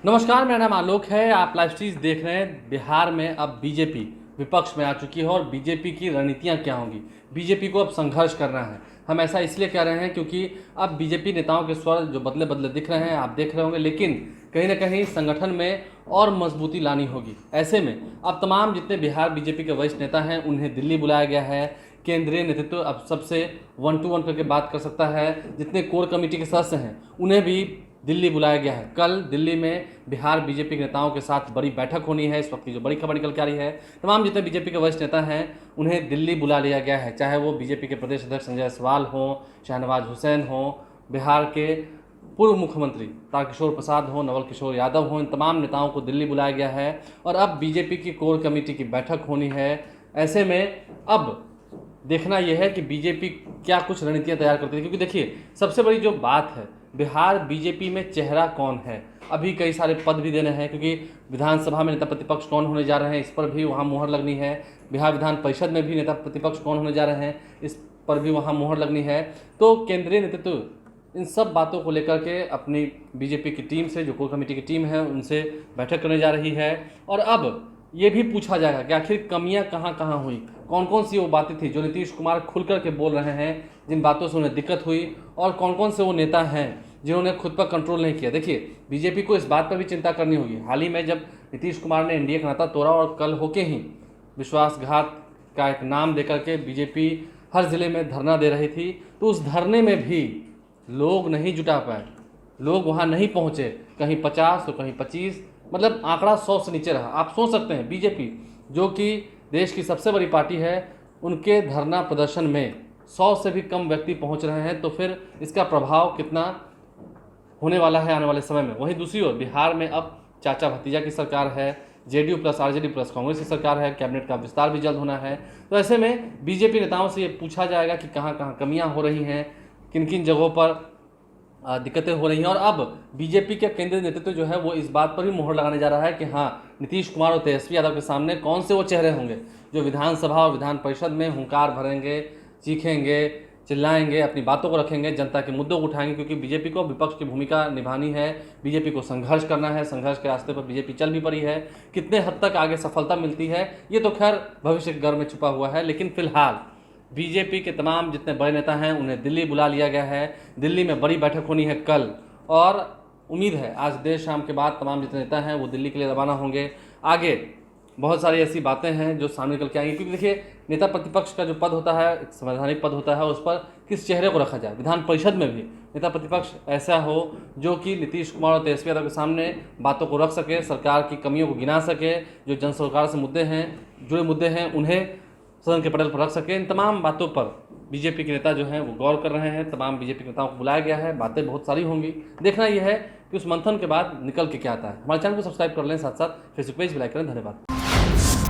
नमस्कार, मेरा नाम आलोक है। आप लाइव स्ट्रीज देख रहे हैं। बिहार में अब बीजेपी विपक्ष में आ चुकी है और बीजेपी की रणनीतियां क्या होंगी। बीजेपी को अब संघर्ष करना है। हम ऐसा इसलिए कह रहे हैं क्योंकि अब बीजेपी नेताओं के स्वर जो बदले बदले दिख रहे हैं, आप देख रहे होंगे, लेकिन कहीं ना कहीं संगठन में और मजबूती लानी होगी। ऐसे में अब तमाम जितने बिहार बीजेपी के वरिष्ठ नेता हैं उन्हें दिल्ली बुलाया गया है। केंद्रीय नेतृत्व अब सबसे 1-to-1 करके बात कर सकता है। जितने कोर कमेटी के सदस्य हैं उन्हें भी दिल्ली बुलाया गया है। कल दिल्ली में बिहार बीजेपी के नेताओं के साथ बड़ी बैठक होनी है। इस वक्त की जो बड़ी खबर निकल के आ रही है, तमाम जितने बीजेपी के वरिष्ठ नेता हैं उन्हें दिल्ली बुला लिया गया है। चाहे वो बीजेपी के प्रदेश अध्यक्ष संजय जायसवाल हों, शाहनवाज हुसैन हों, बिहार के पूर्व मुख्यमंत्री तारकिशोर प्रसाद हों, नवल किशोर यादव हों, इन तमाम नेताओं को दिल्ली बुलाया गया है और अब बीजेपी की कोर कमेटी की बैठक होनी है। ऐसे में अब देखना यह है कि बीजेपी क्या कुछ रणनीतियां तैयार करती है, क्योंकि देखिए सबसे बड़ी जो बात है, बिहार बीजेपी में चेहरा कौन है। अभी कई सारे पद भी देने हैं, क्योंकि विधानसभा में नेता प्रतिपक्ष कौन होने जा रहे हैं इस पर भी वहाँ मुहर लगनी है। बिहार विधान परिषद में भी नेता प्रतिपक्ष कौन होने जा रहे हैं इस पर भी वहाँ मुहर लगनी है। तो केंद्रीय नेतृत्व इन सब बातों को लेकर के अपनी बीजेपी की टीम से, जो कोर कमेटी की टीम है, उनसे बैठक करने जा रही है। और अब ये भी पूछा जाएगा कि आखिर कमियां कहाँ कहाँ हुई, कौन कौन सी वो बातें थी जो नीतीश कुमार खुल कर के बोल रहे हैं, जिन बातों से उन्हें दिक्कत हुई, और कौन कौन से वो नेता हैं जिन्होंने खुद पर कंट्रोल नहीं किया। देखिए बीजेपी को इस बात पर भी चिंता करनी होगी। हाल ही में जब नीतीश कुमार ने एनडीए का नाता तोड़ा और कल होके ही विश्वासघात का एक नाम देकर के बीजेपी हर जिले में धरना दे रही थी, तो उस धरने में भी लोग नहीं जुटा पाए, लोग वहाँ नहीं पहुँचे। कहीं 50 तो कहीं 25, मतलब आंकड़ा 100 से नीचे रहा। आप सोच सकते हैं बीजेपी जो कि देश की सबसे बड़ी पार्टी है, उनके धरना प्रदर्शन में 100 से भी कम व्यक्ति पहुंच रहे हैं, तो फिर इसका प्रभाव कितना होने वाला है आने वाले समय में। वहीं दूसरी ओर बिहार में अब चाचा भतीजा की सरकार है, JDU plus RJD plus Congress की सरकार है, कैबिनेट का विस्तार भी जल्द होना है। तो ऐसे में बीजेपी नेताओं से ये पूछा जाएगा कि कहाँ कहाँ कमियाँ हो रही हैं, किन किन जगहों पर दिक्कतें हो रही हैं। और अब बीजेपी के केंद्रीय नेतृत्व जो है वो इस बात पर भी मुहर लगाने जा रहा है कि हाँ, नीतीश कुमार और तेजस्वी यादव के सामने कौन से वो चेहरे होंगे जो विधानसभा और विधान परिषद में हुंकार भरेंगे, चीखेंगे, चिल्लाएंगे, अपनी बातों को रखेंगे, जनता के मुद्दों को उठाएंगे। क्योंकि बीजेपी को विपक्ष की भूमिका निभानी है, बीजेपी को संघर्ष करना है। संघर्ष के रास्ते पर बीजेपी चल भी पड़ी है। कितने हद तक आगे सफलता मिलती है ये तो खैर भविष्य के घर में छुपा हुआ है, लेकिन फिलहाल बीजेपी के तमाम जितने बड़े नेता हैं उन्हें दिल्ली बुला लिया गया है। दिल्ली में बड़ी बैठक होनी है कल, और उम्मीद है आज देर शाम के बाद तमाम जितने नेता हैं वो दिल्ली के लिए रवाना होंगे। आगे बहुत सारी ऐसी बातें हैं जो सामने निकल के आएंगी, क्योंकि देखिए नेता प्रतिपक्ष का जो पद होता है, एक संवैधानिक पद होता है, उस पर किस चेहरे को रखा जाए। विधान परिषद में भी नेता प्रतिपक्ष ऐसा हो जो कि नीतीश कुमार और तेजस्वी यादव के सामने बातों को रख सके, सरकार की कमियों को गिना सके, जो जन सरकार से मुद्दे हैं, जुड़े मुद्दे हैं, उन्हें सदन के पटल पर रख सके। इन तमाम बातों पर बीजेपी के नेता जो हैं वो गौर कर रहे हैं। तमाम बीजेपी के नेताओं को बुलाया गया है, बातें बहुत सारी होंगी। देखना यह है कि उस मंथन के बाद निकल के क्या आता है। हमारे चैनल को सब्सक्राइब कर लें, साथ साथ फेसबुक पेज भी लाइक करें। धन्यवाद।